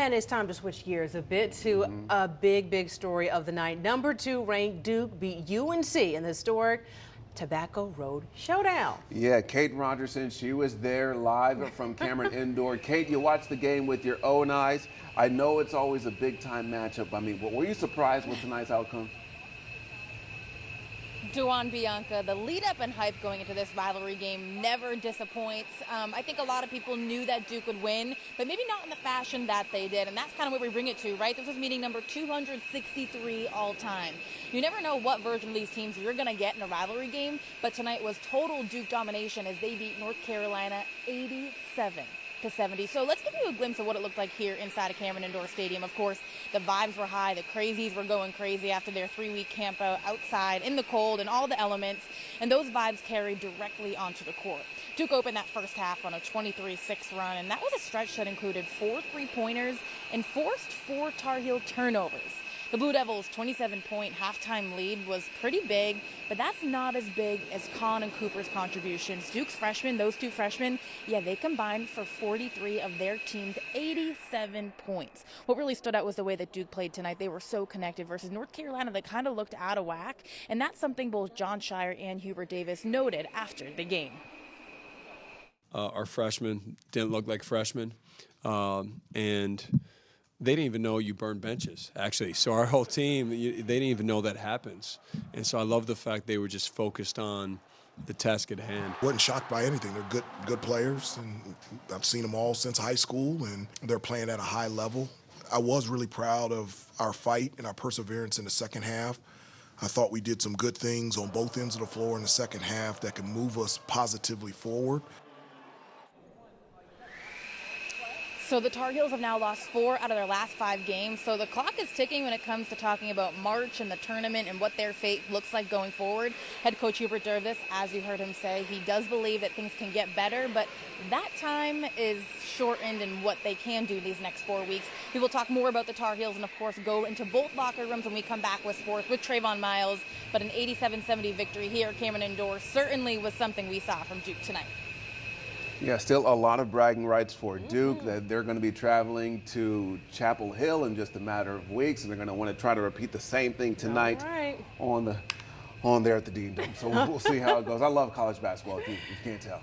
And it's time to switch gears a bit to a big story of the night. Number 2 ranked Duke beat UNC in the historic Tobacco Road Showdown. Yeah, Kate Rogerson, she was there live from Cameron Indoor. Kate, you watched the game with your own eyes. I know it's always a big-time matchup. I mean, were you surprised with tonight's outcome? Duan, Bianca, the lead up and hype going into this rivalry game never disappoints. I think a lot of people knew that Duke would win, but maybe not in the fashion that they did. And that's kind of what we bring it to, right? This was meeting number 263 all time. You never know what version of these teams you're going to get in a rivalry game, but tonight was total Duke domination as they beat North Carolina 87-70. So let's give you a glimpse of what it looked like here inside of Cameron Indoor Stadium. Of course, the vibes were high. The crazies were going crazy after their 3-week camp out outside in the cold and all the elements. And those vibes carried directly onto the court. Duke opened that first half on a 23-6 run, and that was a stretch that included 4 3-pointers and forced 4 Tar Heel turnovers. The Blue Devils' 27-point halftime lead was pretty big, but that's not as big as Kahn and Cooper's contributions. Duke's freshmen, those 2 freshmen, yeah, they combined for 43 of their team's 87 points. What really stood out was the way that Duke played tonight. They were so connected versus North Carolina that kind of looked out of whack, and that's something both John Shire and Hubert Davis noted after the game. Our freshmen didn't look like freshmen, and they didn't even know you burn benches, actually. So our whole team, they didn't even know that happens. And so I love the fact they were just focused on the task at hand. Wasn't shocked by anything. They're good players, and I've seen them all since high school, and they're playing at a high level. I was really proud of our fight and our perseverance in the second half. I thought we did some good things on both ends of the floor in the second half that could move us positively forward. So the Tar Heels have now lost 4 out of their last 5 games. So the clock is ticking when it comes to talking about March and the tournament and what their fate looks like going forward. Head coach Hubert Davis, as you heard him say, he does believe that things can get better, but that time is shortened in what they can do these next 4 weeks. We will talk more about the Tar Heels and, of course, go into both locker rooms when we come back with sports with Trayvon Miles. But an 87-70 victory here at Cameron Indoor certainly was something we saw from Duke tonight. Yeah, still a lot of bragging rights for Duke. That they're going to be traveling to Chapel Hill in just a matter of weeks, and they're going to want to try to repeat the same thing tonight on there at the Dean Dome. So we'll see how it goes. I love college basketball, if you can't tell.